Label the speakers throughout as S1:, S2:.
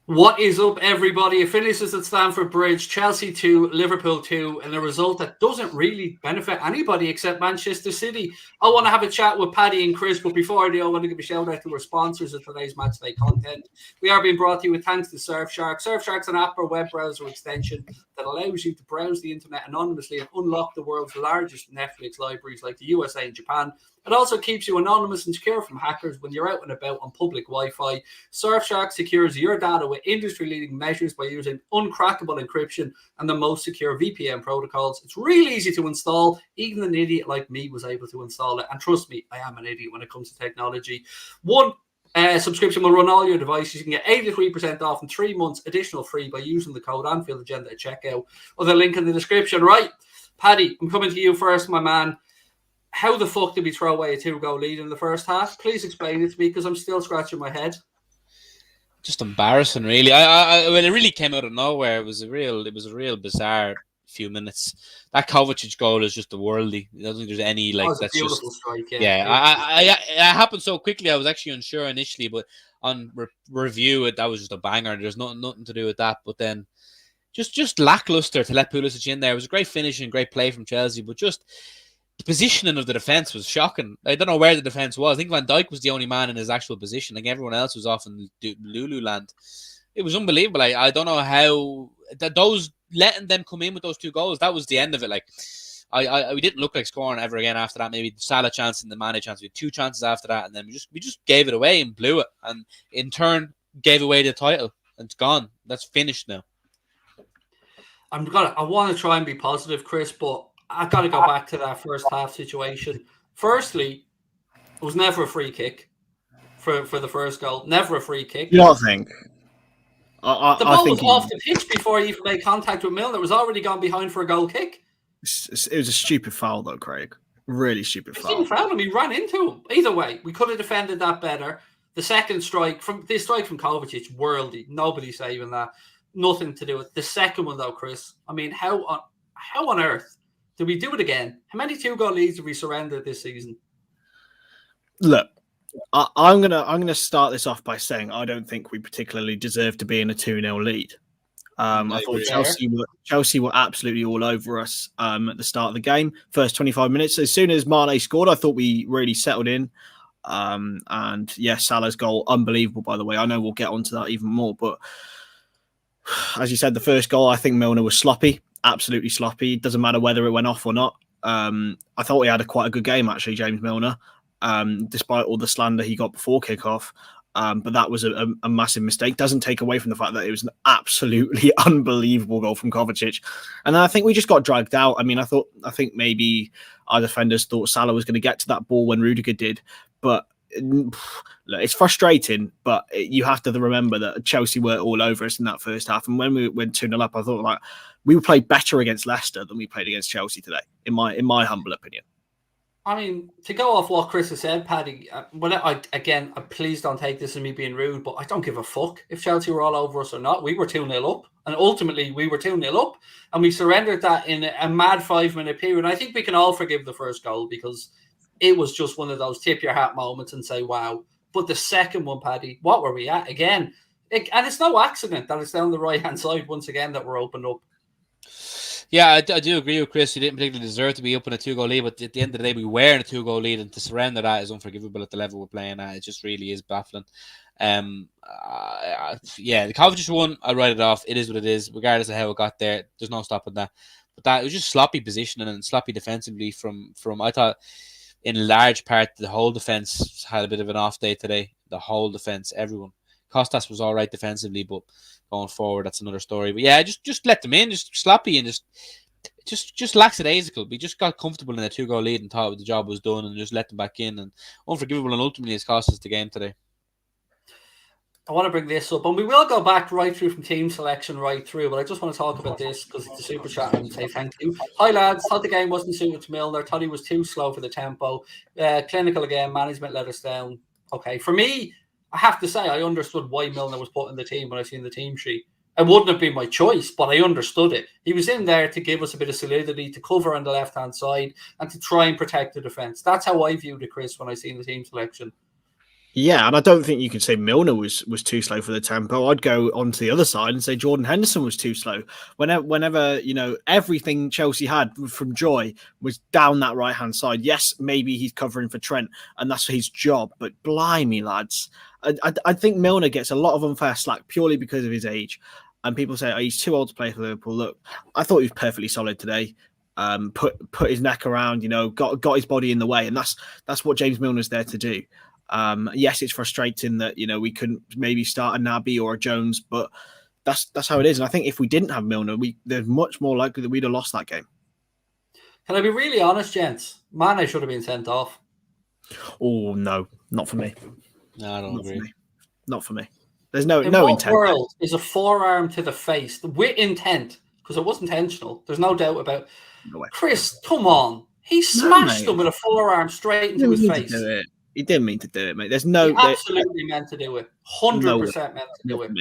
S1: What is up, everybody? It finishes at Stamford Bridge, Chelsea 2, Liverpool 2, and a result that doesn't really benefit anybody except Manchester City. I want to have a chat with Paddy and Chris, but before I do, I want to give a shout out to our sponsors of today's Matchday content. We are being brought to you with thanks to Surfshark. Surfshark's an app or web browser extension that allows you to browse the internet anonymously and unlock the world's largest Netflix libraries like the USA and Japan. It also keeps you anonymous and secure from hackers when you're out and about on public Wi-Fi. Surfshark secures your data with industry-leading measures by using uncrackable encryption and the most secure VPN protocols. It's really easy to install. Even an idiot like me was able to install it. And trust me, I am an idiot when it comes to technology. One subscription will run all your devices. You can get 83% off and 3 months additional free by using the code Anfield Agenda at checkout or the link in the description. Right, Paddy, I'm coming to you first, my man. How the fuck did we throw away a 2-goal lead in the first half? Please explain it to me because I'm still scratching my head.
S2: Just embarrassing, really. Well, it really came out of nowhere. It was a real bizarre few minutes. That Kovacic goal is just a worldly. I don't think there's any that's
S1: beautiful
S2: just
S1: strike.
S2: Yeah. It happened so quickly. I was actually unsure initially, but on review, that was just a banger. There's nothing to do with that. But then, just lackluster to let Pulisic in there. It was a great finish and great play from Chelsea, but just the positioning of the defence was shocking. I don't know where the defence was. I think Van Dijk was the only man in his actual position. Like everyone else was off in Lulu land. It was unbelievable. I don't know how those letting them come in with those 2 goals. That was the end of it. Like we didn't look like scoring ever again after that. Maybe the Salah chance and the Mane chance. We had 2 chances after that, and then we just gave it away and blew it, and in turn gave away the title. And it's gone. That's finished now.
S1: I want to try and be positive, Chris, but I've got to go back to that first half situation. Firstly, it was never a free kick for the first goal. Never a free kick.
S3: You don't think?
S1: The ball was off the pitch before he even made contact with Milner. It was already gone behind for a goal kick.
S3: It was a stupid foul, though, Craig. Really stupid foul.
S1: He didn't foul him. He ran into him. Either way, we could have defended that better. The second strike from Kovacic, worldly. Nobody saving that. Nothing to do with the second one, though, Chris. I mean, how on earth did we do it again? How many 2-goal leads have we surrendered this season?
S3: Look, I'm gonna start this off by saying I don't think we particularly deserve to be in a 2-0 lead. I thought Chelsea were absolutely all over us at the start of the game. First 25 minutes, as soon as Mane scored, I thought we really settled in. And yes, Salah's goal, unbelievable, by the way. I know we'll get onto that even more, but as you said, the first goal, I think Milner was sloppy. Absolutely sloppy. It doesn't matter whether it went off or not. I thought he had quite a good game, actually, James Milner, despite all the slander he got before kickoff. But that was a massive mistake. Doesn't take away from the fact that it was an absolutely unbelievable goal from Kovacic. And then I think we just got dragged out. I mean, I think maybe our defenders thought Salah was going to get to that ball when Rudiger did. But look, it's frustrating, but you have to remember that Chelsea were all over us in that first half. And when we went 2-0 up, I thought we played better against Leicester than we played against Chelsea today, in my humble opinion.
S1: I mean, to go off what Chris has said, Paddy, please don't take this as me being rude, but I don't give a fuck if Chelsea were all over us or not. We were 2-0 up, and ultimately we were 2-0 up, and we surrendered that in a mad 5-minute period. I think we can all forgive the first goal because it was just one of those tip your hat moments and say, wow. But the second one, Paddy, what were we at again? And it's no accident that it's down the right-hand side once again that we're opened up.
S2: Yeah, I do agree with Chris. You didn't particularly deserve to be up in a 2-goal lead, but at the end of the day, we were in a 2-goal lead, and to surrender that is unforgivable at the level we're playing at. It just really is baffling. The Kovacic one, I write it off. It is what it is, regardless of how it got there. There's no stopping that. But that it was just sloppy positioning and sloppy defensively from I thought, in large part, the whole defence had a bit of an off day today. The whole defence, everyone. Costas was all right defensively, but going forward, that's another story. But yeah, just let them in, just sloppy and just lackadaisical. We just got comfortable in a 2-goal lead and thought the job was done and just let them back in. And unforgivable, and ultimately it's cost us the game today.
S1: I want to bring this up, and we will go back right through from team selection right through, but I just want to talk about this because it's a super chat and say thank you. Hi lads, thought the game wasn't suited to Milner, thought he was too slow for the tempo. Clinical again, management let us down. Okay, for me, I have to say I understood why Milner was put in the team when I seen the team sheet. It wouldn't have been my choice, but I understood it. He was in there to give us a bit of solidity, to cover on the left-hand side, and to try and protect the defence. That's how I viewed it, Chris, when I seen the team selection.
S3: Yeah, and I don't think you can say Milner was too slow for the tempo. I'd go onto the other side and say Jordan Henderson was too slow. Whenever everything Chelsea had from Joy was down that right hand side. Yes, maybe he's covering for Trent, and that's his job. But blimey, lads, I think Milner gets a lot of unfair slack purely because of his age. And people say, oh, he's too old to play for Liverpool. Look, I thought he was perfectly solid today. Put his neck around, got his body in the way, and that's what James Milner's there to do. Yes, it's frustrating that we couldn't maybe start a Naby or a Jones, but that's how it is. And I think if we didn't have Milner, there's much more likely that we'd have lost that game.
S1: Can I be really honest, gents? Mane should have been sent off.
S3: Oh no, not for me.
S2: No, I don't agree.
S3: Not for me. There's no
S1: In
S3: no
S1: what
S3: intent.
S1: world is a forearm to the face with intent? Because it was intentional. There's no doubt about.
S3: No way.
S1: Chris, come on. He smashed him with a forearm straight into his face.
S3: He didn't mean to do it, mate. There's
S1: He absolutely meant to do it. 100% meant to do it.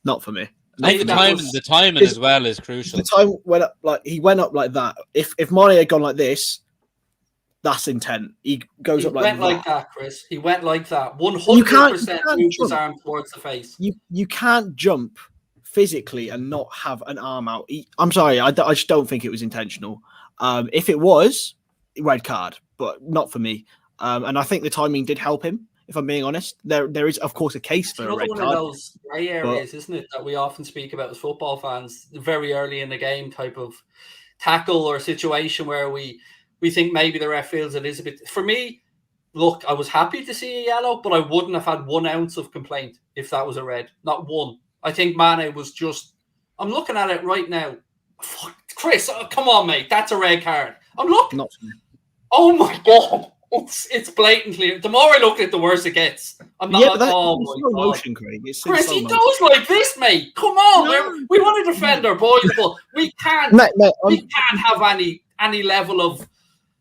S3: Not for me.
S2: I think the timing as well is crucial.
S3: The time went up he went up like that. If Mane had gone like this, that's intent. He goes up like that.
S1: He went like that, Chris. He went like that. 100% moved his arm towards the face.
S3: You can't jump physically and not have an arm out. I'm sorry, I just don't think it was intentional. If it was, red card, but not for me. And I think the timing did help him, if I'm being honest. There is, of course, a case for a red card.
S1: One of those grey areas, isn't it, that we often speak about as football fans, very early in the game type of tackle or situation where we think maybe the ref feels it is a bit. For me, look, I was happy to see a yellow, but I wouldn't have had 1 ounce of complaint if that was a red. Not one. I think Mane was just. I'm looking at it right now. Fuck, Chris, come on, mate. That's a red card. I'm looking.
S3: Not for me.
S1: Oh my God. It's blatantly. The more I look at it, the worse it gets. I'm not like, oh my God.
S3: Motion, Craig.
S1: Chris, he does like this, mate. Come on. No. We want to defend our boys, but we can't. We can't have any level of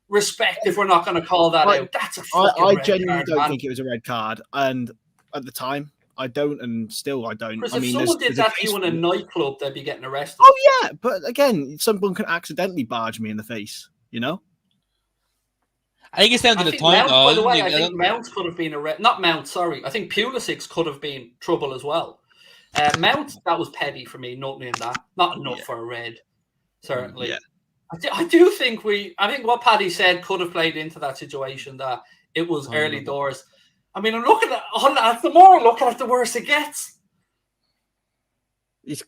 S1: respect if we're not going to call that out. That's a fucking
S3: I
S1: red
S3: genuinely
S1: card,
S3: don't
S1: man.
S3: think it was a red card, and at the time, I don't, and still I don't.
S1: Chris,
S3: I mean,
S1: if someone did that to you in a nightclub, they'd be getting arrested.
S3: Oh yeah, but again, someone can accidentally barge me in the face.
S2: I think it's down to the time.
S1: By the way, I think Mount could have been a red. Not Mount, sorry. I think Pulisic could have been trouble as well. Mount, that was petty for me. Not in that. Not enough for a red. Certainly. Yeah. I do think I think what Paddy said could have played into that situation, that it was early doors. I mean, I'm looking at the more I look at it, the worse it gets.
S3: Chris,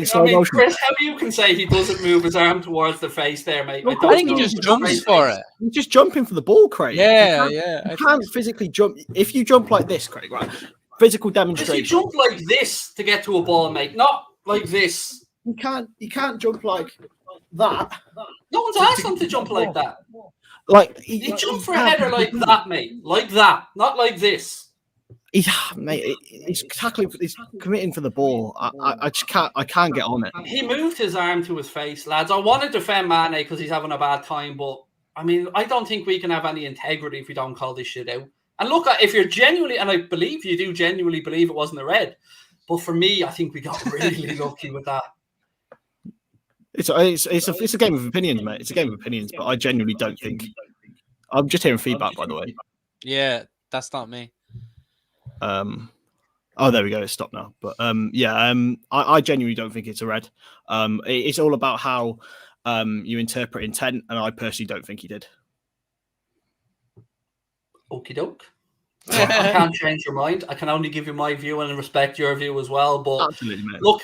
S1: how you can say he doesn't move his arm towards the face there, mate?
S2: I think he just jumps for it.
S3: He's just jumping for the ball, Craig.
S2: Yeah,
S3: You can't physically jump. If you jump like this, Craig, right? Physical demonstration.
S1: If you jump like this to get to a ball, mate, not like this.
S3: You can't jump like that.
S1: No one's asked him to jump like that.
S3: Like
S1: he jumped for a header like that, mate. Like that, not like this.
S3: He's tackling. He's committing for the ball. I just can't. I can't get on it.
S1: He moved his arm to his face, lads. I want to defend Mane because he's having a bad time, but I mean, I don't think we can have any integrity if we don't call this shit out. And look, if you're genuinely, and I believe you do genuinely believe it wasn't a red, but for me, I think we got really lucky with that.
S3: It's a game of opinions, mate. It's a game of opinions, but I genuinely don't think. I'm just hearing feedback, by the way.
S2: Yeah, that's not me.
S3: Oh, there we go. It's stopped now. But I genuinely don't think it's a red. It's all about how you interpret intent, and I personally don't think he did.
S1: Okie doke. I can't change your mind. I can only give you my view and respect your view as well. But
S3: absolutely, mate.
S1: Look,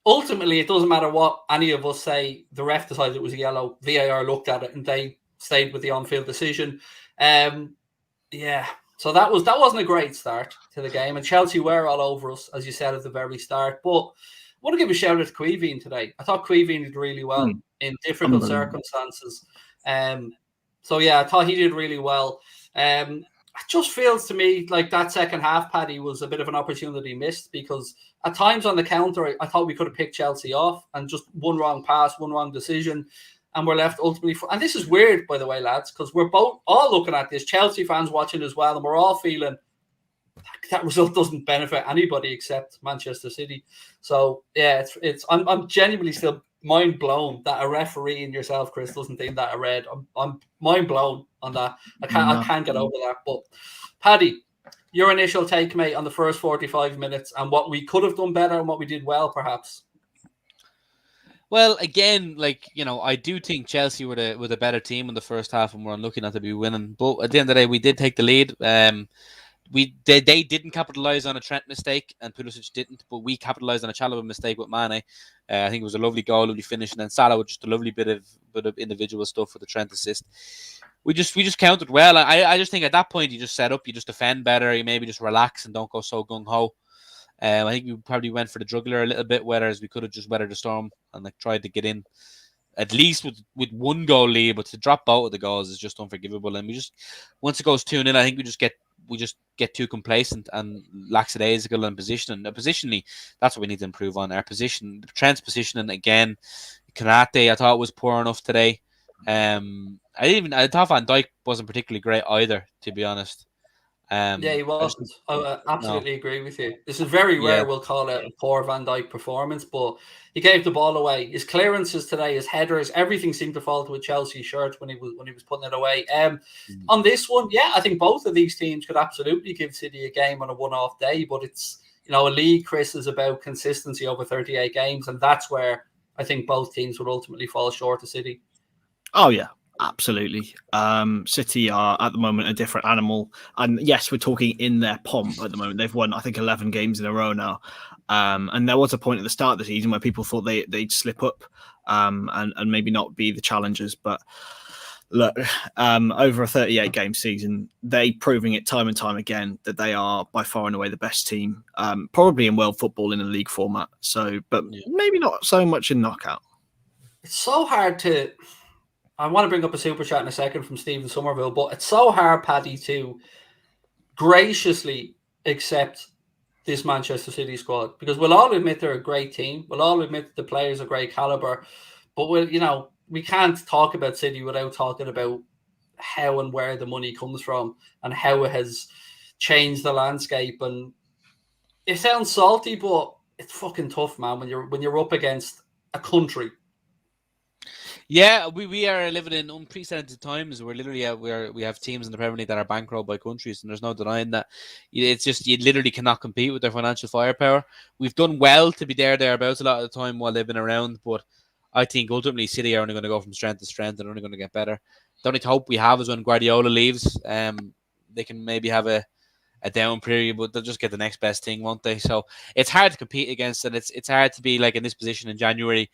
S1: ultimately, it doesn't matter what any of us say. The ref decided it was a yellow. VAR looked at it and they stayed with the on-field decision. So that wasn't a great start to the game, and Chelsea were all over us, as you said at the very start. But I want to give a shout out to Queeveen today. I thought Queeveen did really well in difficult circumstances. I thought he did really well. It just feels to me like that second half, Paddy, was a bit of an opportunity missed, because at times on the counter, I thought we could have picked Chelsea off, and just one wrong pass, one wrong decision, and we're left ultimately. And this is weird, by the way, lads, because we're all looking at this, Chelsea fans watching as well, and we're all feeling that result doesn't benefit anybody except Manchester City. So yeah, I'm genuinely still mind blown that a referee and yourself, Chris, doesn't think that a red. I'm mind blown on that. I can't get over that. But Paddy, Your initial take, mate, on the first 45 minutes and what we could have done better and what we did well, perhaps.
S2: Well, again, I do think Chelsea were the better team in the first half and were unlucky not to be winning. But at the end of the day, we did take the lead. They didn't capitalize on a Trent mistake and Pulisic didn't, but we capitalized on a Chalobah mistake with Mane. I think it was a lovely goal, lovely finish, and then Salah with just a lovely bit of individual stuff with the Trent assist. We just countered well. I just think at that point you just set up, you just defend better, you maybe just relax and don't go so gung ho. I think we probably went for the jugular a little bit, whereas we could have just weathered the storm and tried to get in at least with one goal lead, but to drop both of the goals is just unforgivable. And we just, once it goes 2-0, I think we just get too complacent and lackadaisical in position. And positionally, that's what we need to improve on. Our position, Trent's positioning again. Kanate, I thought was poor enough today. I thought Van Dijk wasn't particularly great either, to be honest.
S1: Yeah, he wasn't. I absolutely agree with you. This is very rare. We'll call it a poor Van Dijk performance, but he gave the ball away. His clearances today, his headers, everything seemed to fall to a Chelsea shirt when he was putting it away. On this one, I think both of these teams could absolutely give City a game on a one-off day, but it's a league, Chris, is about consistency over 38 games, and that's where I think both teams would ultimately fall short of City.
S3: Oh yeah. Absolutely. City are at the moment a different animal. And yes, we're talking in their pomp at the moment. They've won, I think, 11 games in a row now. And there was a point at the start of the season where people thought they'd slip up and maybe not be the challengers. But look, over a 38-game season, they proving it time and time again that they are by far and away the best team, probably in world football in a league format. So, but maybe not so much in knockout.
S1: It's so hard to... I want to bring up a super chat in a second from Stephen Somerville, but it's so hard, Paddy, to graciously accept this Manchester City squad, because we'll all admit they're a great team. We'll all admit the players are great caliber, but we can't talk about City without talking about how and where the money comes from and how it has changed the landscape. And it sounds salty, but it's fucking tough, man, when you're up against a country.
S2: Yeah, we are living in unprecedented times. We're literally we have teams in the Premier League that are bankrolled by countries, and there's no denying that. It's just you literally cannot compete with their financial firepower. We've done well to be thereabouts a lot of the time while they've been around, but I think ultimately City are only going to go from strength to strength and only going to get better. The only hope we have is when Guardiola leaves, they can maybe have a down period, but they'll just get the next best thing, won't they? So it's hard to compete against, and it's hard to be like in this position in January,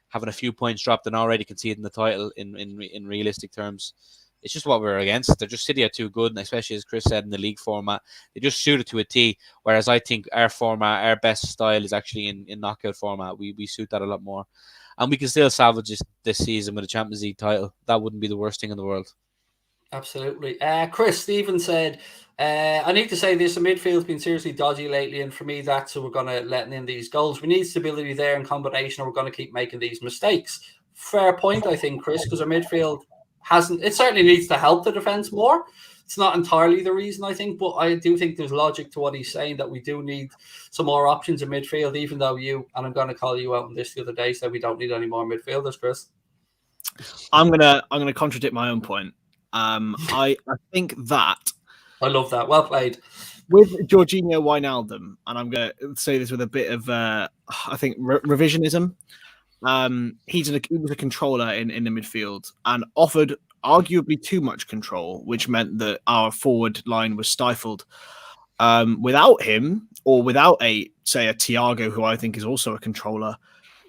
S2: having a few points dropped and already conceding the title in realistic terms. It's just what we're against. They're just City are too good, and especially as Chris said in the league format, they just shoot it to a T. Whereas I think our format, our best style is actually in knockout format. We suit that a lot more, and we can still salvage this season with a Champions League title. That wouldn't be the worst thing in the world.
S1: Absolutely. Chris Stephen said, I need to say this, the midfield's been seriously dodgy lately, and for me that's so we're going to letting in these goals. We need stability there in combination, or we're going to keep making these mistakes. Fair point, I think, Chris, because our midfield it certainly needs to help the defence more. It's not entirely the reason, I think, but I do think there's logic to what he's saying, that we do need some more options in midfield, even though and I'm going to call you out on this the other day, said we don't need any more midfielders, Chris.
S3: I'm gonna contradict my own point. I think that
S1: I love that. Well played.
S3: With Jorginho Wijnaldum, and I'm going to say this with a bit of, I think, revisionism. He was a controller in the midfield and offered arguably too much control, which meant that our forward line was stifled. Without him, or without a Thiago, who I think is also a controller,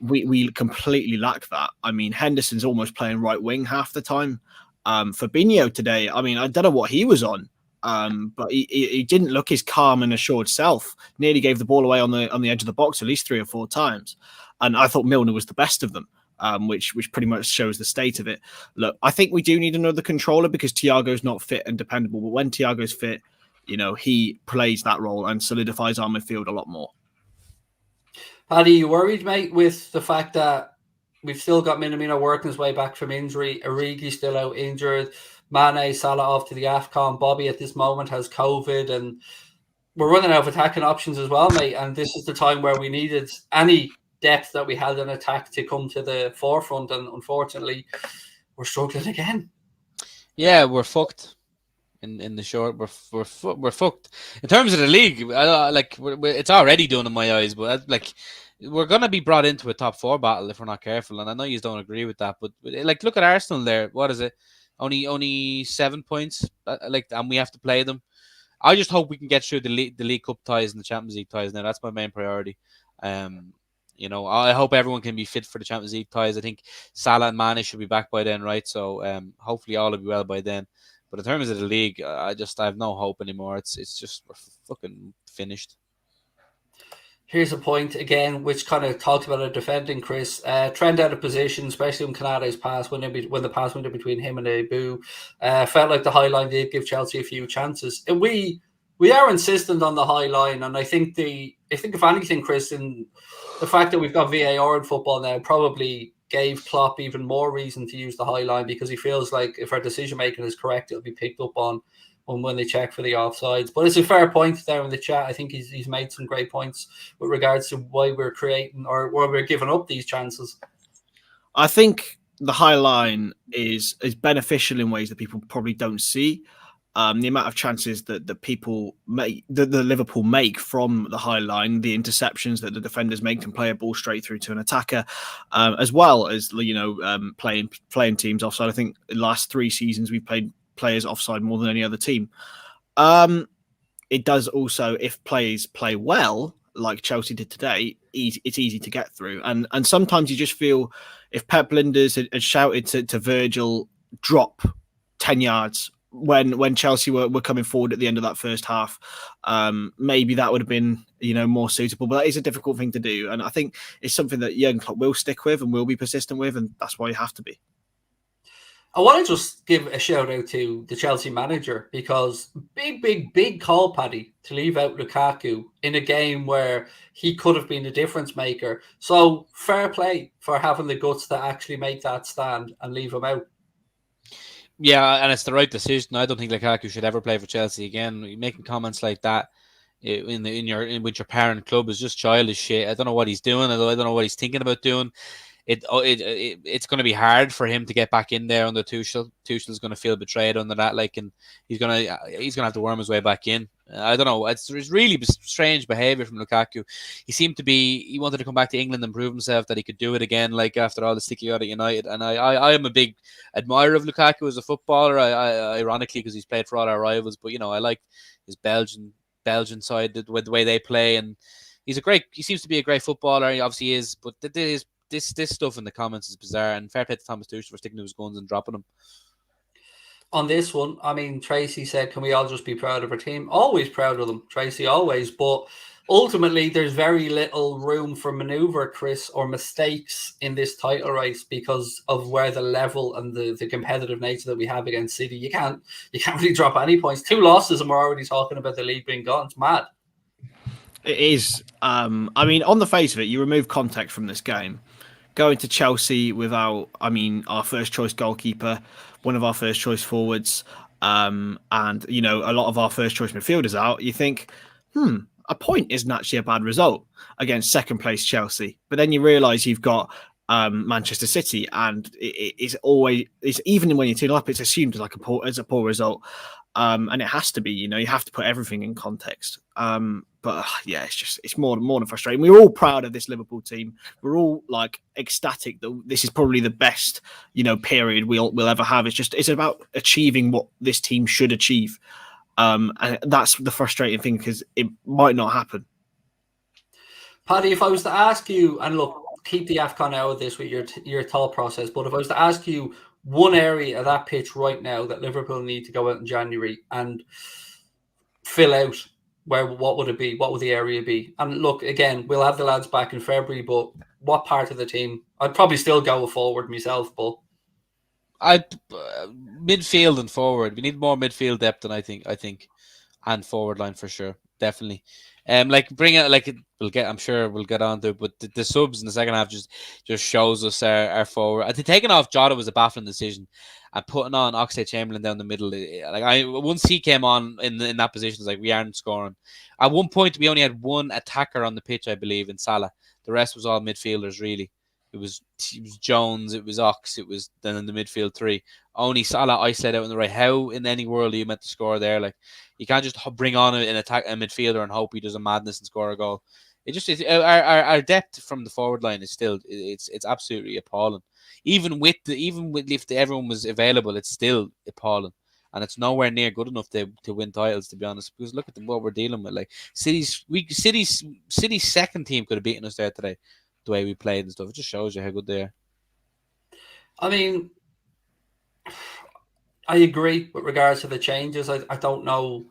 S3: we completely lack that. I mean, Henderson's almost playing right wing half the time. Fabinho today, I mean, I don't know what he was on, but he didn't look his calm and assured self. Nearly gave the ball away on the edge of the box at least 3 or 4 times. And I thought Milner was the best of them, which pretty much shows the state of it. Look, I think we do need another controller because Thiago's not fit and dependable. But when Thiago's fit, he plays that role and solidifies our midfield a lot more.
S1: Paddy, you worried, mate, with the fact that we've still got Minamino working his way back from injury, Origi still out injured, Mane, Salah off to the AFCON, Bobby at this moment has COVID, and we're running out of attacking options as well, mate. And this is the time where we needed any depth that we had in attack to come to the forefront, and unfortunately, we're struggling again.
S2: Yeah, we're fucked. in the short. We're fucked in terms of the league. It's already done in my eyes, but we're gonna be brought into a top 4 battle if we're not careful. And I know you don't agree with that, but like look at Arsenal there. What is it? Only 7 points. And we have to play them. I just hope we can get through the League Cup ties and the Champions League ties. Now that's my main priority. I hope everyone can be fit for the Champions League ties. I think Salah and Mane should be back by then, right? So hopefully all will be well by then. But in terms of the league, I have no hope anymore. It's just we're fucking finished.
S1: Here's a point again, which kind of talked about a defending Chris. Trend out of position, especially when Canade's pass when the pass went in between him and Abu. Felt like the high line did give Chelsea a few chances. And we are insistent on the high line, and I think if anything, Chris, in the fact that we've got VAR in football now probably gave Klopp even more reason to use the high line, because he feels like if our decision making is correct, it'll be picked up on when they check for the offsides. But it's a fair point there in the chat. I think he's made some great points with regards to why we're creating or why we're giving up these chances.
S3: I think the high line is beneficial in ways that people probably don't see. The amount of chances that people make, that the Liverpool make from the high line, the interceptions that the defenders make and play a ball straight through to an attacker, as well as playing teams offside. I think the last 3 seasons we've played players offside more than any other team. It does also, if players play well, like Chelsea did today, it's easy to get through. And sometimes you just feel if Pep Linders had shouted to Virgil, drop 10 yards when Chelsea were coming forward at the end of that first half, maybe that would have been more suitable. But that is a difficult thing to do. And I think it's something that Jurgen Klopp will stick with and will be persistent with. And that's why you have to be.
S1: I want to just give a shout out to the Chelsea manager, because big call, Paddy, to leave out Lukaku in a game where he could have been a difference maker. So fair play for having the guts to actually make that stand and leave him out.
S2: Yeah, and it's the right decision. I don't think Lukaku should ever play for Chelsea again. Making comments like that with your parent club is just childish shit. I don't know what he's doing. I don't know what he's thinking about doing. It's going to be hard for him to get back in there under Tuchel. Tuchel's going to feel betrayed under that, and he's going to have to worm his way back in. I don't know. It's really strange behavior from Lukaku. He wanted to come back to England and prove himself that he could do it again, after all the sticky out at United. And I am a big admirer of Lukaku as a footballer. Ironically, because he's played for all our rivals, but I like his Belgian side, the way they play, and he seems to be a great footballer. He obviously is, but this stuff in the comments is bizarre, and fair play to Thomas Tuchel for sticking to his guns and dropping them.
S1: On this one, I mean, Tracy said, can we all just be proud of our team? Always proud of them, Tracy, always. But ultimately, there's very little room for manoeuvre, Chris, or mistakes in this title race because of where the level and the competitive nature that we have against City. You can't really drop any points. 2 losses and we're already talking about the league being gone. It's mad.
S3: It is. I mean, on the face of it, you remove context from this game. Going to Chelsea without, our first choice goalkeeper, one of our first choice forwards, and a lot of our first choice midfielders out, you think, a point isn't actually a bad result against second place Chelsea. But then you realise you've got Manchester City, and it's even when you're 2-0 up, it's assumed as a poor result. And it has to be, you have to put everything in context. But it's more than frustrating. We're all proud of this Liverpool team. We're all ecstatic that this is probably the best, period we'll ever have. It's about achieving what this team should achieve. And that's the frustrating thing, because it might not happen.
S1: Paddy, if I was to ask you, and look, keep the AFCON out of this with your thought process, but if I was to ask you one area of that pitch right now that Liverpool need to go out in January and fill out, what would it be? What would the area be? And look, again, we'll have the lads back in February, but what part of the team? I'd probably still go forward myself, but
S2: midfield and forward. We need more midfield depth than I think, and forward line for sure, definitely. Bring it I'm sure we'll get on to it, but the subs in the second half just shows us our forward. I think taking off Jota was a baffling decision, and putting on Oxlade-Chamberlain down the middle. Once he came on in that position, it's we aren't scoring. At one point, we only had one attacker on the pitch, I believe, in Salah. The rest was all midfielders, really. It was Jones, it was Ox, it was then in the midfield three. Only Salah isolated out in the right. How in any world are you meant to score there? Like, you can't just bring on an attack, a midfielder, and hope he does a madness and score a goal. Our depth from the forward line is still it's absolutely appalling. Even with if everyone was available, it's still appalling. And it's nowhere near good enough to win titles, to be honest. Because look at what we're dealing with. Like City's second team could have beaten us there today, the way we played and stuff. It just shows you how good they are.
S1: I mean, I agree with regards to the changes. I don't know.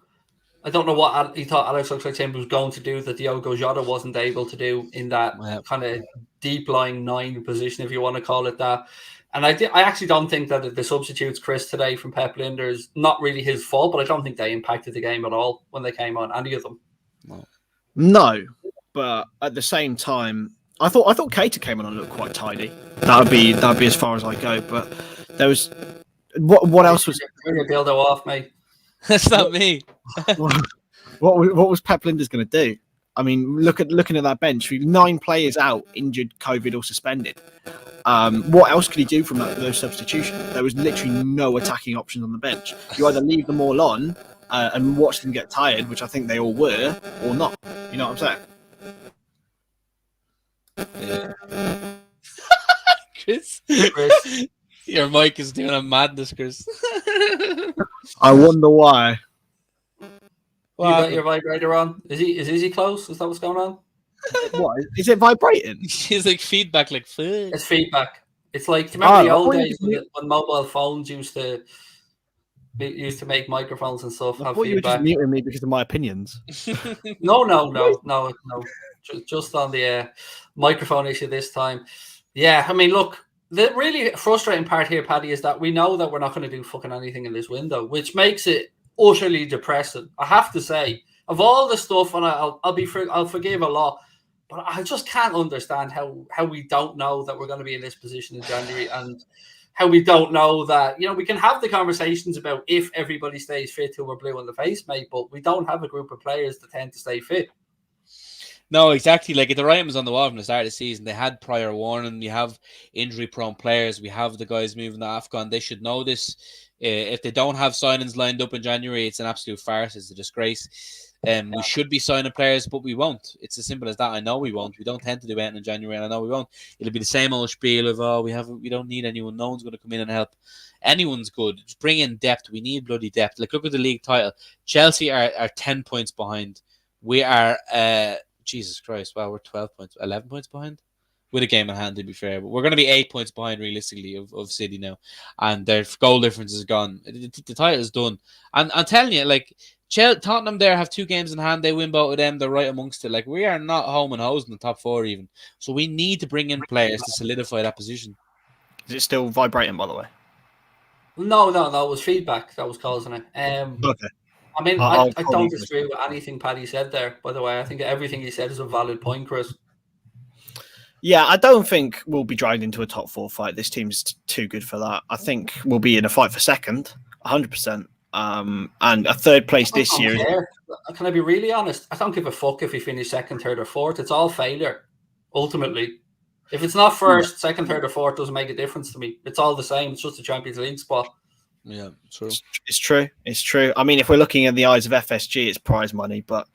S1: I don't know what he thought Alex Oxlade-Chamberlain was going to do that Diogo Jota wasn't able to do in that kind of deep lying 9 position, if you want to call it that. And I actually don't think that the substitutes, Chris, today from Pep Linder is not really his fault, but I don't think they impacted the game at all when they came on, any of them.
S3: No, but at the same time, I thought Keita came on and looked quite tidy. That'd be as far as I go. But there was what else was?
S1: Bring your dildo off, mate.
S2: That's not me.
S3: What was Pep Linders going to do? I mean, looking at that bench, 9 players out, injured, COVID, or suspended. What else could he do from those substitutions? There was literally no attacking options on the bench. You either leave them all on and watch them get tired, which I think they all were, or not. You know what I'm
S2: saying? Yeah. Chris, your mic is doing a madness, Chris.
S3: I wonder why.
S1: You got your vibrator on? Is he close? Is that what's going on?
S3: What is it vibrating?
S2: It's like feedback, like food.
S1: It's feedback. It's like, remember the old days when mobile phones used to make microphones and stuff.
S3: I thought you were just muting me because of my opinions.
S1: No. Just on the microphone issue this time. Yeah, I mean, look, the really frustrating part here, Paddy, is that we know that we're not going to do fucking anything in this window, which makes it utterly depressing. I have to say, of all the stuff, and I'll forgive a lot, but I just can't understand how we don't know that we're going to be in this position in January, and how we don't know that, we can have the conversations about if everybody stays fit till we're blue in the face, mate, but we don't have a group of players that tend to stay fit.
S2: No, exactly. Like, the writing was on the wall from the start of the season. They had prior warning. You have injury-prone players. We have the guys moving to AFCON. They should know this. If they don't have signings lined up in January, it's an absolute farce. It's a disgrace. We should be signing players, but we won't. It's as simple as that. I know we won't. We don't tend to do anything in January, and I know we won't. It'll be the same old spiel of, we don't need anyone. No one's going to come in and help. Anyone's good. Just bring in depth. We need bloody depth. Like, look at the league title. Chelsea are 10 points behind. We are... Jesus Christ, wow, we're 11 points behind with a game in hand, to be fair. But we're going to be 8 points behind, realistically, of City now. And their goal difference is gone. The title is done. And I'm telling you, like, Tottenham there have 2 games in hand. They win both of them. They're right amongst it. Like, we are not home and hosed in the top 4 even. So we need to bring in players to solidify that position.
S3: Is it still vibrating, by the way?
S1: No, it was feedback that was causing it.
S3: Okay.
S1: I mean, I don't disagree with anything Paddy said there, by the way. I think everything he said is a valid point, Chris. Yeah,
S3: I don't think we'll be dragged into a top 4 fight. This team's too good for that. I think we'll be in a fight for second, 100%. And a third place this year.
S1: Can I be really honest? I don't give a fuck if we finish second, third, or fourth. It's all failure, ultimately. If it's not first, second, third, or fourth, doesn't make a difference to me. It's all the same. It's just a Champions League spot.
S2: Yeah, true.
S3: It's true. It's true. I mean, if we're looking in the eyes of FSG, it's prize money, but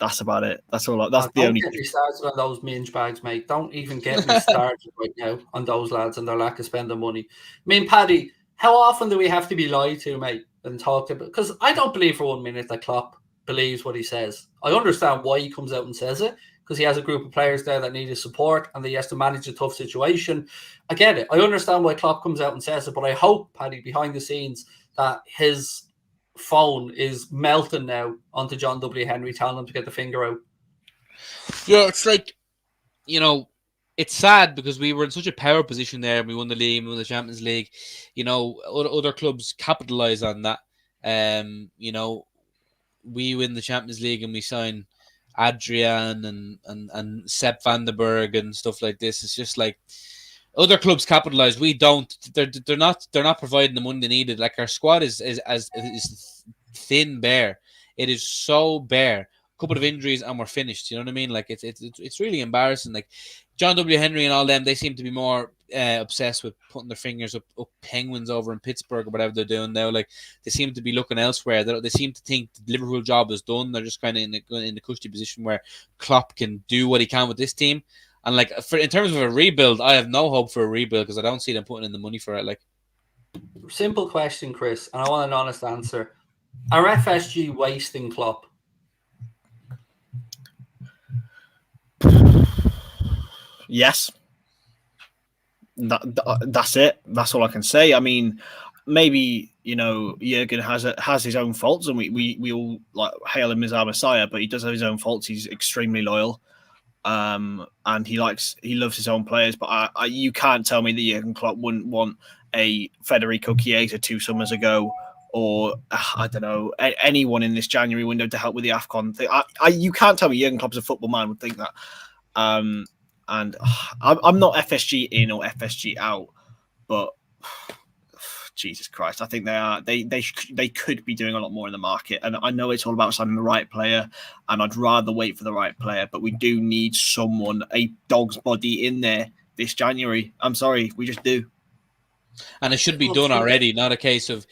S3: that's about it. That's all. That's the only.
S1: Don't get me started on those minge bags, mate. Don't even get me started right now on those lads and their lack of spending money. I mean, Paddy, how often do we have to be lied to, mate, and talked about? Because I don't believe for 1 minute that Klopp believes what he says. I understand why he comes out and says it, because he has a group of players there that need his support and that he has to manage a tough situation. I get it. I understand why Klopp comes out and says it, but I hope, Paddy, behind the scenes, that his phone is melting now onto John W. Henry, telling him to get the finger out.
S2: Yeah, it's like, it's sad because we were in such a power position there. We won the league, we won the Champions League. Other clubs capitalize on that. We win the Champions League and we sign Adrian and Sepp van den Berg and stuff like this. It's just like other clubs capitalize. We don't. They're not providing the money they needed. Like, our squad is thin, bare. It is so bare. A couple of injuries and we're finished. You know what I mean? Like, it's really embarrassing. Like, John W. Henry and all them, they seem to be more obsessed with putting their fingers up penguins over in Pittsburgh or whatever they're doing now. Like, they seem to be looking elsewhere. They seem to think the Liverpool job is done. They're just kind of in the cushy position where Klopp can do what he can with this team. And like, in terms of a rebuild, I have no hope for a rebuild because I don't see them putting in the money for it. Like,
S1: simple question, Chris, and I want an honest answer: are FSG wasting Klopp?
S3: Yes. That's it. That's all I can say. I mean, maybe, you know, Jurgen has his own faults, and we all like hail him as our messiah, but he does have his own faults. He's extremely loyal, and he loves his own players. But you can't tell me that Jurgen Klopp wouldn't want a Federico Chiesa 2 summers ago, or I don't know, anyone in this January window to help with the AFCON thing. You can't tell me Jurgen Klopp's a football man would think that. And I'm not FSG in or FSG out, but Jesus Christ, I think they are. They could be doing a lot more in the market, and I know it's all about signing the right player, and I'd rather wait for the right player. But we do need someone, a dog's body in there this January. I'm sorry, we just do.
S2: And it should be done already, not a case of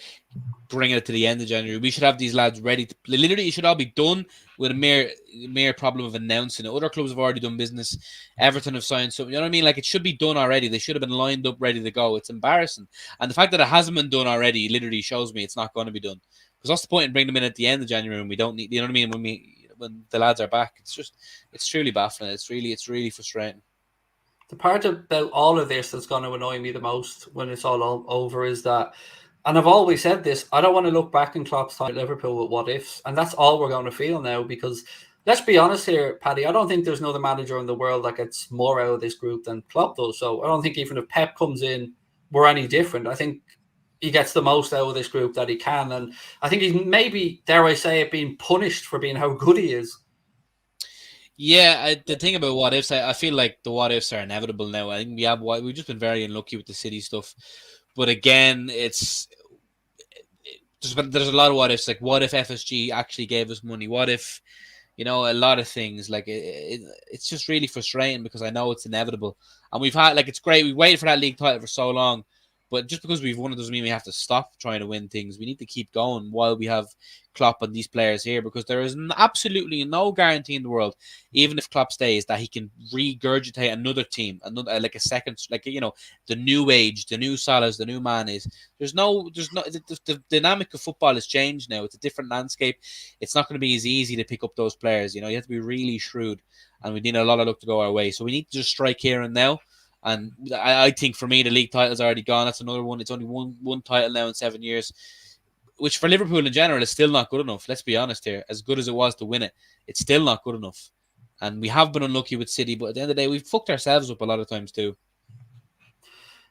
S2: bringing it to the end of January. We should have these lads ready to literally. It should all be done with a mere problem of announcing it. Other clubs have already done business. Everton have signed something. You know what I mean? Like, it should be done already. They should have been lined up, ready to go. It's embarrassing, and the fact that it hasn't been done already literally shows me it's not going to be done. Because what's the point in bringing them in at the end of January when we don't need? You know what I mean? When the lads are back, it's truly baffling. It's really frustrating.
S1: The part about all of this that's going to annoy me the most when it's all over is that, and I've always said this, I don't want to look back in Klopp's time at Liverpool with what ifs, and that's all we're going to feel now. Because let's be honest here, Paddy, I don't think there's another manager in the world that gets more out of this group than Klopp does. So I don't think even if Pep comes in, we're any different. I think he gets the most out of this group that he can, and I think he's maybe, dare I say it, being punished for being how good he is.
S2: Yeah, the thing about what ifs, I feel like the what ifs are inevitable now. I think we've just been very unlucky with the City stuff, but again, there's a lot of what ifs. Like, what if FSG actually gave us money? What if, you know, a lot of things. Like, it's just really frustrating because I know it's inevitable, and we've had, like, it's great. We waited for that league title for so long. But just because we've won it doesn't mean we have to stop trying to win things. We need to keep going while we have Klopp and these players here, because there is absolutely no guarantee in the world, even if Klopp stays, that he can regurgitate another team, like a second, like, you know, the new age, the new Salahs, the new Manes. The dynamic of football has changed now. It's a different landscape. It's not going to be as easy to pick up those players. You know, you have to be really shrewd, and we need a lot of luck to go our way. So we need to just strike here and now. And I think for me, the league title's already gone. That's another one. It's only one title now in 7 years, which for Liverpool in general is still not good enough. Let's be honest here. As good as it was to win it, it's still not good enough. And we have been unlucky with City, but at the end of the day, we've fucked ourselves up a lot of times too.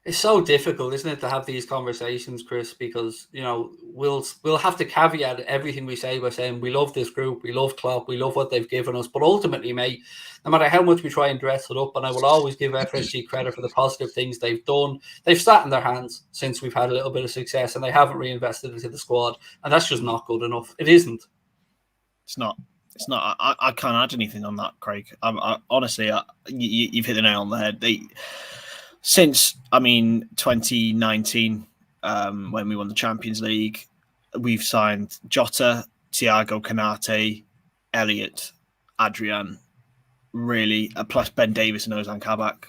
S1: It's so difficult, isn't it, to have these conversations, Chris? Because, you know, we'll have to caveat everything we say by saying we love this group, we love Klopp, we love what they've given us. But ultimately, mate, no matter how much we try and dress it up, and I will always give FSG credit for the positive things they've done, they've sat in their hands since we've had a little bit of success, and they haven't reinvested into the squad, and that's just not good enough. It isn't.
S3: It's not. It's not. I can't add anything on that, Craig. Honestly, you've hit the nail on the head. Since 2019, when we won the Champions League, we've signed Jota, Thiago, Konate, Elliott, Adrian, really, plus Ben Davis and Ozan Kabak.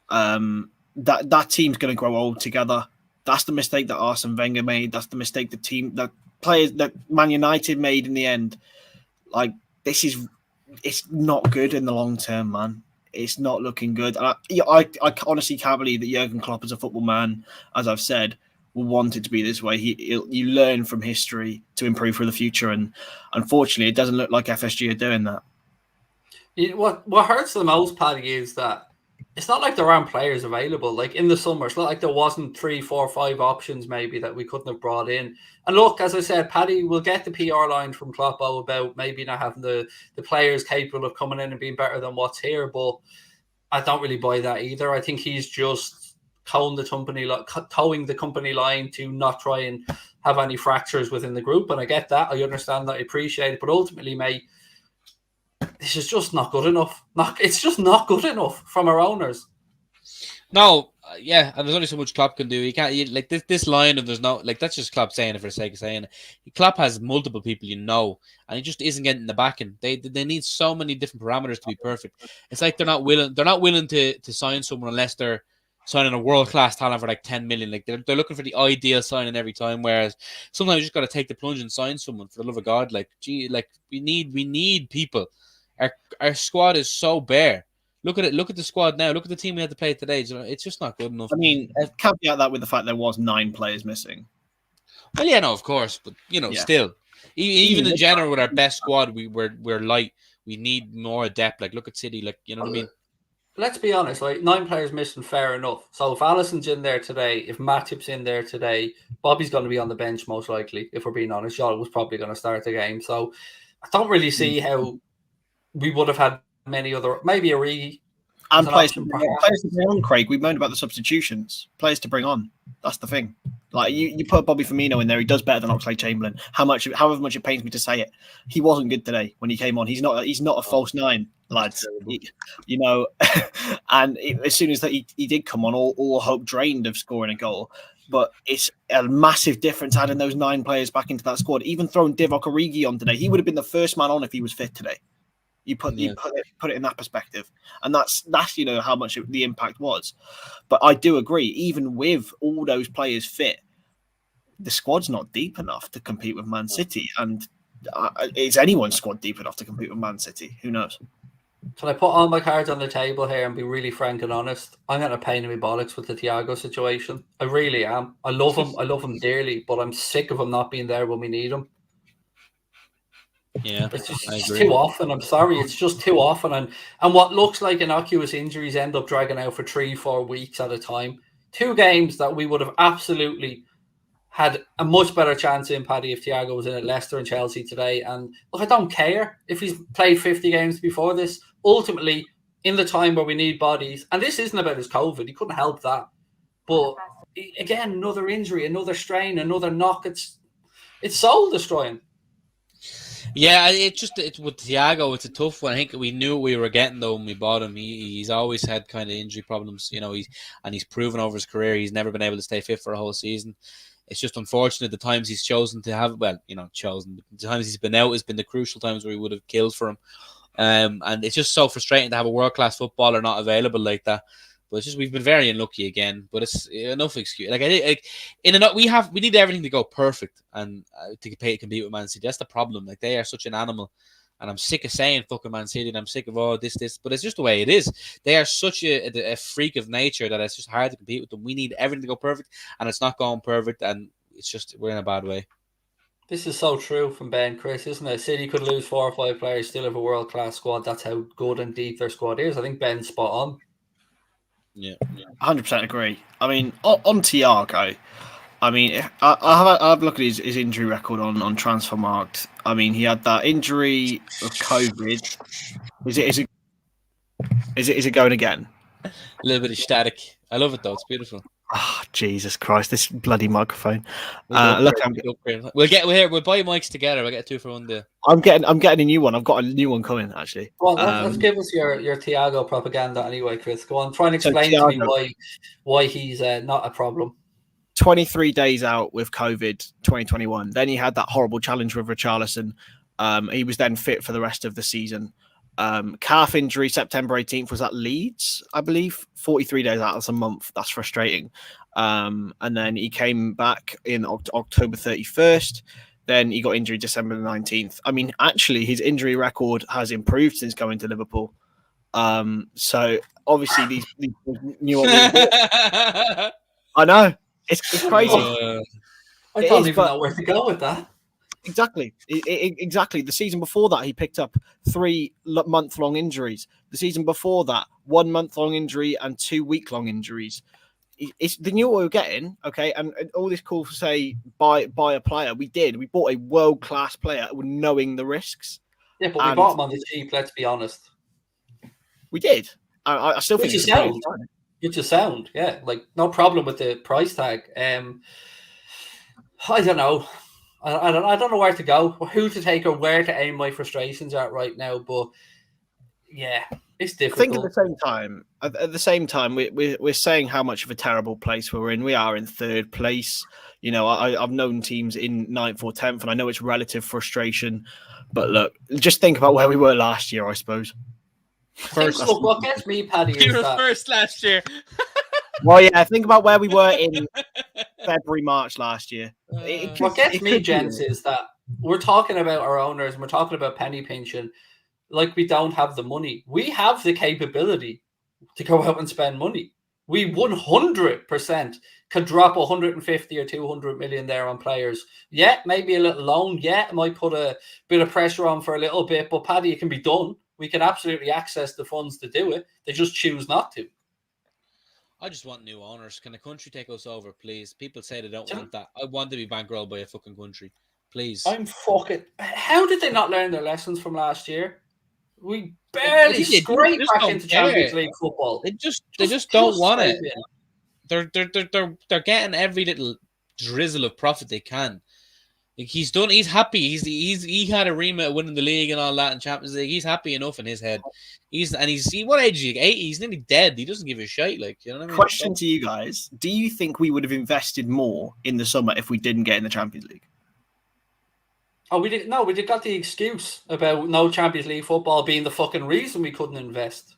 S3: That team's going to grow old together. That's the mistake that Arsene Wenger made. That's the mistake that players that Man United made in the end. Like, it's not good in the long term, man. It's not looking good. I honestly can't believe that Jurgen Klopp, as a football man, as I've said, will want it to be this way. You learn from history to improve for the future, and unfortunately, it doesn't look like FSG are doing that.
S1: What hurts the most, Paddy, is that it's not like there aren't players available. Like, in the summer, it's not like there wasn't 3, 4, 5 options maybe that we couldn't have brought in. And look, as I said, Paddy will get the PR line from Kloppo about maybe not having the players capable of coming in and being better than what's here, but I don't really buy that either. I think he's just towing the company line to not try and have any fractures within the group. And I get that. I understand that. I appreciate it. But ultimately, mate, this is just not good enough. It's just not good enough from our owners.
S2: No, yeah, and there's only so much Klopp can do. He can't like this line of there's no like that's just Klopp saying it for the sake of saying it. Klopp has multiple people, and he just isn't getting the backing. They need so many different parameters to be perfect. It's like they're not willing to sign someone unless they're signing a world class talent for like 10 million. Like they're looking for the ideal signing every time. Whereas sometimes you just got to take the plunge and sign someone for the love of God. Like we need people. Our squad is so bare. Look at the squad now. Look at the team we had to play today. It's just not good enough.
S3: I mean, caveat that with the fact there was 9 players missing.
S2: Well, yeah, no, of course, but still, even in general with our best squad, we're light. We need more depth. Like, look at City. Like, you know what I mean?
S1: Let's be honest. Like 9 players missing, fair enough. So if Alisson's in there today, if Matip's in there today, Bobby's going to be on the bench most likely. If we're being honest, Jota was probably going to start the game. So I don't really see how we would have had many other, maybe Origi.
S3: And players to bring on, Craig. We moaned about the substitutions. Players to bring on. That's the thing. Like you put Bobby Firmino in there, he does better than Oxlade-Chamberlain. However much it pains me to say it, he wasn't good today when he came on. He's not a false 9, lads. And as soon as he did come on, all hope drained of scoring a goal. But it's a massive difference adding those 9 players back into that squad. Even throwing Divock Origi on today, he would have been the first man on if he was fit today. You put it in that perspective, and that's how much the impact was. But I do agree, even with all those players fit, the squad's not deep enough to compete with Man City. And is anyone's squad deep enough to compete with Man City? Who knows?
S1: Can I put all my cards on the table here and be really frank and honest? I'm going to pain in my bollocks with the Thiago situation. I really am. I love him. I love him dearly, but I'm sick of him not being there when we need him.
S2: Yeah,
S1: it's too often. I'm sorry, it's just too often, and what looks like innocuous injuries end up dragging out for 3-4 weeks at a time. 2 games that we would have absolutely had a much better chance in, Paddy, if Thiago was in at Leicester and Chelsea today. And look, I don't care if he's played 50 games before this. Ultimately, in the time where we need bodies, and this isn't about his COVID, he couldn't help that. But again, another injury, another strain, another knock. It's soul destroying.
S2: Yeah, it's with Thiago, it's a tough one. I think we knew what we were getting though when we bought him. He's always had kind of injury problems, he's proven over his career he's never been able to stay fit for a whole season. It's just unfortunate the times he's chosen to have, the times he's been out has been the crucial times where he would have killed for him. And it's just so frustrating to have a world-class footballer not available like that. But it's just we've been very unlucky again. But it's enough excuse. We need everything to go perfect and to compete with Man City. That's the problem. Like they are such an animal, and I'm sick of saying fucking Man City. And I'm sick of this. But it's just the way it is. They are such a freak of nature that it's just hard to compete with them. We need everything to go perfect, and it's not going perfect. And it's just we're in a bad way.
S1: This is so true from Ben, Chris, isn't it? City could lose 4 or 5 players, still have a world-class squad. That's how good and deep their squad is. I think Ben's spot on.
S3: Yeah, 100% agree. I mean, on Thiago, I mean, I have a look at his injury record on Transfermarkt. I mean, he had that injury of COVID. Is it going again?
S2: A little bit of static. I love it though. It's beautiful.
S3: Oh, Jesus Christ! This bloody microphone.
S2: We'll buy mics together. We'll get 2 for 1 deal.
S3: I'm getting a new one. I've got a new one coming actually.
S1: Well, let's give us your Thiago propaganda anyway, Chris. Go on, try and explain to me why he's not a problem.
S3: 23 days out with COVID, 2021. Then he had that horrible challenge with Richarlison. He was then fit for the rest of the season. Calf injury, September 18th, was at Leeds, I believe. 43 days out, that's a month. That's frustrating. And then he came back in October 31st. Then he got injured December 19th. I mean, actually, his injury record has improved since going to Liverpool. So obviously, these new I know it's crazy.
S1: I don't even know where to go with that.
S3: Exactly. Exactly. The season before that, he picked up 3 month-long injuries. The season before that, 1 month-long injury and 2 week-long injuries. They knew what we were getting, okay? And all this call for say buy a player. We did. We bought a world-class player knowing the risks.
S1: Yeah, but we bought him on the cheap. Let's be honest.
S3: We did. I still think it's sound.
S1: It's a sound. Yeah, like no problem with the price tag. I don't know. I don't know where to go, who to take, or where to aim my frustrations at right now. But Yeah, it's
S3: I
S1: difficult.
S3: think at the same time, we're saying how much of a terrible place we're in. We are in third place. You know, I've known teams in 9th or 10th, and I know it's relative frustration. But look, just think about where we were last year, I suppose.
S1: Look, what gets me, Paddy,
S2: You
S1: is
S2: were
S1: that
S2: first last year.
S3: Well, yeah, think about where we were in February, March last year.
S1: What gets me, gents, is that we're talking about our owners and we're talking about penny pinching like we don't have the money. We have the capability to go out and spend money. We 100% could drop 150 or 200 million there on players. Yeah, maybe a little loan. Yeah, it might put a bit of pressure on for a little bit, but Paddy, it can be done. We can absolutely access the funds to do it. They just choose not to.
S2: I just want new owners. Can the country take us over, please? People say they don't want that. I want to be bankrolled by a fucking country. Please.
S1: How did they not learn their lessons from last year? We barely scraped back into Champions League football.
S2: They just don't want it. They're getting every little drizzle of profit they can. Like he's done. He's happy. He had a remit of winning the league and all that in Champions League. He's happy enough in his head. He's what age is he? 80. He's nearly dead. He doesn't give a shit. Like, you know what I mean?
S3: Question to you guys: do you think we would have invested more in the summer if we didn't get in the Champions League?
S1: Oh, we didn't. No, we got the excuse about no Champions League football being the fucking reason we couldn't invest.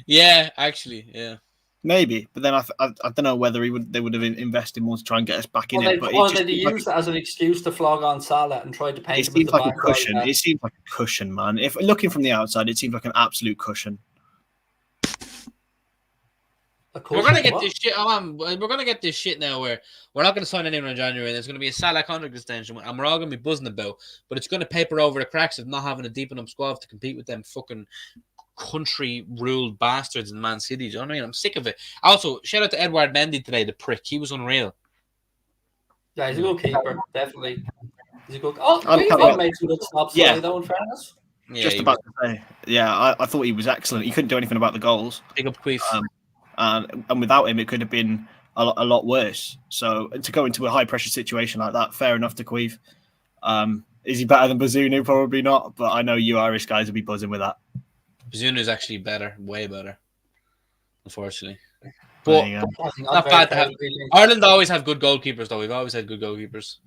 S2: Yeah, actually, yeah.
S3: Maybe, but then I don't know whether they would have invested more to try and get us back in it. But
S1: they used it as an excuse to flog on Salah and tried to paint him
S3: as the
S1: like
S3: a cushion. It seems like a cushion, man. If looking from the outside, it seems like an absolute cushion.
S2: We're gonna get this shit on. We're gonna get this shit now where we're not gonna sign anyone in January. And there's gonna be a Salah contract extension, and we're all gonna be buzzing about. But it's gonna paper over the cracks of not having a deep enough squad to compete with them fucking country-ruled bastards in Man City. Do you know what I mean? I'm sick of it. Also, shout out to Edouard Mendy today, the prick. He was unreal.
S1: Yeah, he's a good keeper, definitely. He's a good. Oh, he made some good stops today, though, in fairness.
S3: Yeah, just about to say. Yeah, I thought he was excellent. He couldn't do anything about the goals.
S2: Big up Queef.
S3: And without him, it could have been a lot worse. So to go into a high-pressure situation like that, fair enough to Queef. Is he better than Bazunu? Probably not, but I know you Irish guys will be buzzing with that.
S2: Bazunu is actually better, way better, unfortunately. But not bad to have. Ireland always have good goalkeepers, though. We've always had good goalkeepers.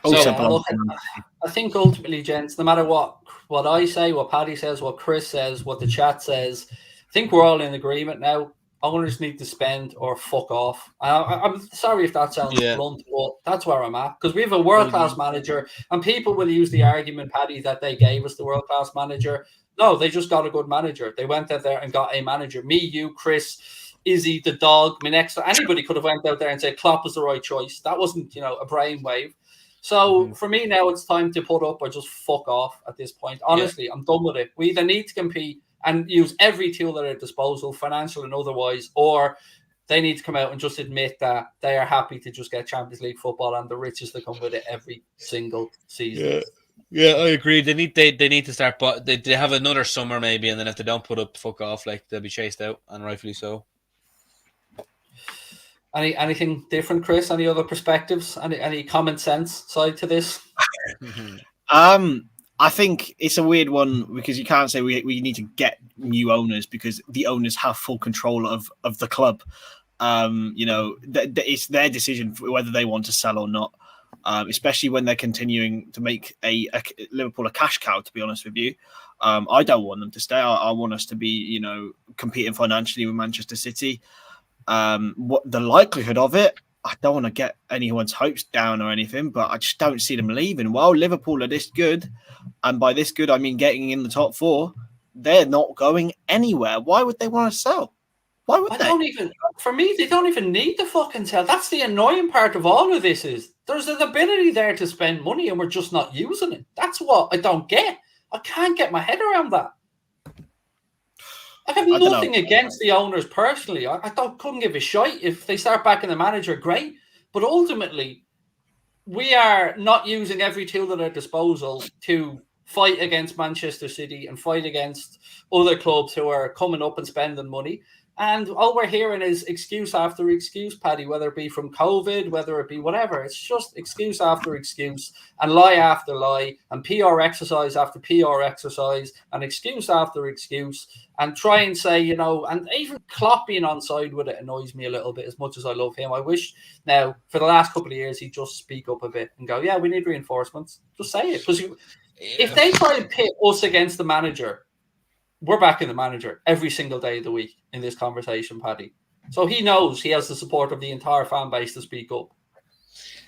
S1: I think ultimately, gents, no matter what I say, what Paddy says, what Chris says, what the chat says, I think we're all in agreement now. Owners need to spend or fuck off. I'm sorry if that sounds blunt, but that's where I'm at. Because we have a world-class manager, and people will use the argument, Paddy, that they gave us the world-class manager. No, they just got a good manager. They went out there and got a manager. Me, you, Chris, Izzy, the dog, anybody could have went out there and said Klopp was the right choice. That wasn't, a brainwave. So for me now, it's time to put up or just fuck off at this point. Honestly, I'm done with it. We either need to compete and use every tool at their disposal, financial and otherwise, or they need to come out and just admit that they are happy to just get Champions League football and the riches that come with it every single season.
S2: Yeah, I agree. They need to start, but they have another summer maybe, and then if they don't put up, fuck off, like they'll be chased out, and rightfully so.
S1: Anything different, Chris? Any other perspectives? Any common sense side to this?
S3: I think it's a weird one because you can't say we need to get new owners because the owners have full control of the club. It's their decision whether they want to sell or not. Especially when they're continuing to make a Liverpool a cash cow. To be honest with you, I don't want them to stay. I want us to be, competing financially with Manchester City. What the likelihood of it? I don't want to get anyone's hopes down or anything, but I just don't see them leaving. While Liverpool are this good, and by this good I mean getting in the top four, they're not going anywhere. Why would they want to sell? Why would they?
S1: For me, they don't even need to fucking sell. That's the annoying part of all of this is there's an ability there to spend money and we're just not using it. That's what I don't get. I can't get my head around that. I have nothing against the owners personally. I couldn't give a shite. If they start backing the manager, great. But ultimately, we are not using every tool at our disposal to fight against Manchester City and fight against other clubs who are coming up and spending money. And all we're hearing is excuse after excuse, Paddy, whether it be from COVID, whether it be whatever. It's just excuse after excuse and lie after lie and PR exercise after PR exercise and excuse after excuse and try and say, you know, and even Klopp being on side with it annoys me a little bit as much as I love him. I wish now for the last couple of years he'd just speak up a bit and go, yeah, we need reinforcements. Just say it. Because if they try and pit us against the manager, we're backing the manager every single day of the week in this conversation, Paddy. So he knows he has the support of the entire fan base to speak up.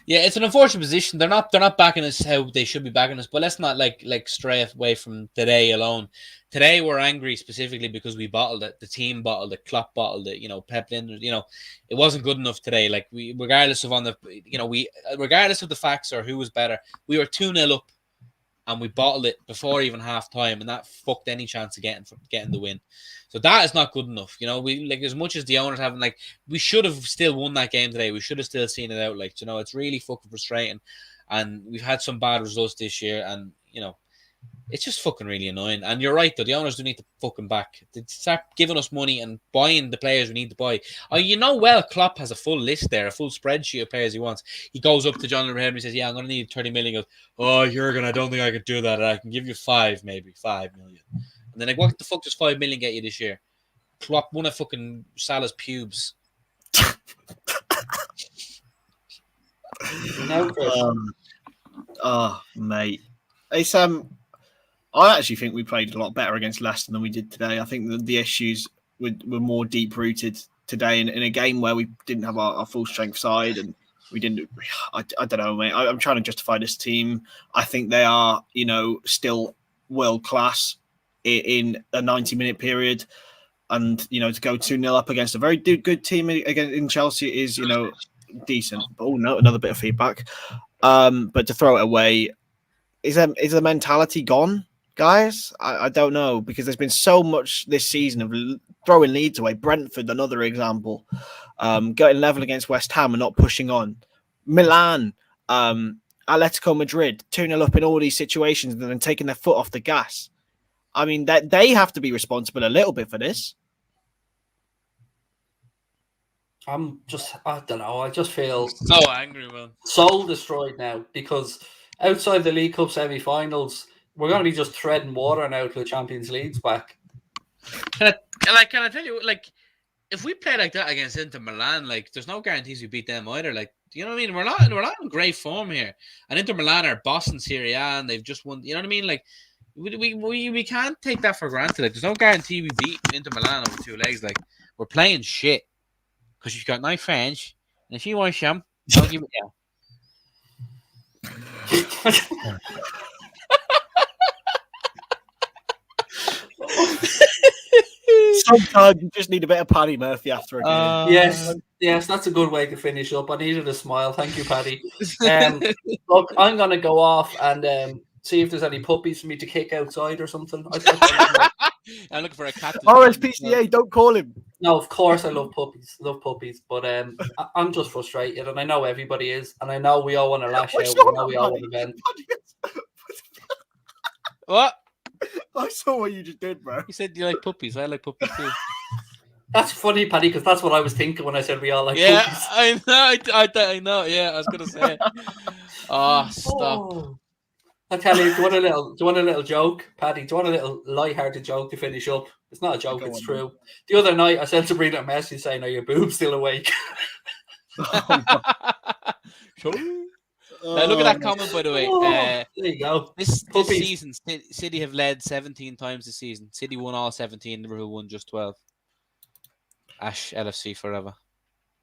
S2: Yeah, it's an unfortunate position. They're not backing us how they should be backing us. But let's not like stray away from today alone. Today we're angry specifically because we bottled it. The team bottled it. Klopp bottled it. You know, Pep Linders. You know, it wasn't good enough today. Like regardless of regardless of the facts or who was better, we were 2-0 up. And we bottled it before even half time, and that fucked any chance of getting the win. So that is not good enough. You know, we like as much as the owners haven't we should have still won that game today. We should have still seen it out. Like, you know, it's really fucking frustrating. And we've had some bad results this year, and you know, it's just fucking really annoying. And you're right though, the owners do need to fucking back. They start giving us money and buying the players we need to buy. Oh, you know, Klopp has a full list there, a full spreadsheet of players he wants. He goes up to John Henry and says, "Yeah, I'm going to need 30 million." He goes, "Oh, Jurgen, I don't think I could do that. I can give you 5 million." And then like, what the fuck does 5 million get you this year? Klopp won a fucking Salah's pubes.
S3: Mate, it's I actually think we played a lot better against Leicester than we did today. I think the issues were more deep-rooted today in a game where we didn't have our full-strength side and we didn't... I don't know, mate. I'm trying to justify this team. I think they are, you know, still world-class in a 90-minute period. And, you know, to go 2-0 up against a very good team again in Chelsea is, you know, decent. Oh, no, another bit of feedback. But to throw it away, is the mentality gone? Guys, I don't know, because there's been so much this season of throwing leads away. Brentford, another example, getting level against West Ham and not pushing on. Milan, Atletico Madrid, 2-0 up in all these situations and then taking their foot off the gas. I mean, they have to be responsible a little bit for this.
S1: I don't know. I just feel
S2: so angry, man.
S1: Soul destroyed now because outside the League Cup semi-finals, we're going to be just treading water now to the Champions League's back.
S2: Can I tell you, like, if we play like that against Inter Milan, like, there's no guarantees we beat them either. Like, you know what I mean? We're not in great form here. And Inter Milan are boss in Serie A, and they've just won. You know what I mean? Like, we can't take that for granted. Like, there's no guarantee we beat Inter Milan over 2 legs. Like, we're playing shit because you've got no French, and if you want some, I'll give it you.
S3: Sometimes you just need a bit of Paddy Murphy after a game.
S1: Yes, that's a good way to finish up. I needed a smile. Thank you, Paddy. Look, I'm going to go off and see if there's any puppies for me to kick outside or something.
S2: I'm looking for a cat.
S3: RSPCA, don't call him.
S1: No, of course I love puppies. But I'm just frustrated, and I know everybody is, and I know we all want to lash out. I know we all want to vent.
S2: What?
S3: I saw what you just did, bro.
S2: You said you like puppies. I like puppies too.
S1: That's funny, Paddy, because that's what I was thinking when I said we all like
S2: puppies.
S1: I
S2: know. Yeah, I was gonna say. Stop.
S1: Oh. I tell you, do you want a little joke, Paddy? Do you want a little light-hearted joke to finish up? It's not a joke, it's true. Man. The other night, I sent Sabrina a message saying, "Are your boobs still awake?"
S2: Now look at that comment, by the way.
S1: There you go.
S2: This season, City have led 17 times this season. City won all 17. Liverpool won just 12. Ash LFC forever.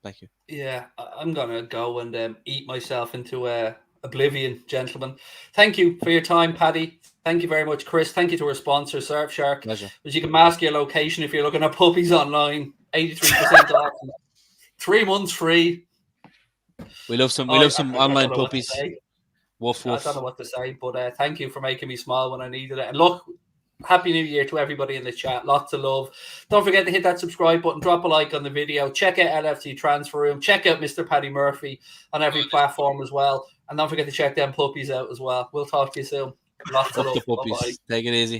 S2: Thank you.
S1: Yeah, I'm gonna go and eat myself into oblivion, gentlemen. Thank you for your time, Paddy. Thank you very much, Chris. Thank you to our sponsor, Surfshark.
S2: Pleasure.
S1: As you can mask your location if you're looking at puppies online. 83% off. 3 months free.
S2: We love some online puppies. Woof woof.
S1: I don't know what to say, but thank you for making me smile when I needed it. And look, Happy New Year to everybody in the chat. Lots of love. Don't forget to hit that subscribe button, drop a like on the video, check out LFC Transfer Room, check out Mr. Paddy Murphy on every platform as well. And don't forget to check them puppies out as well. We'll talk to you soon. Lots of love.
S2: Take it easy.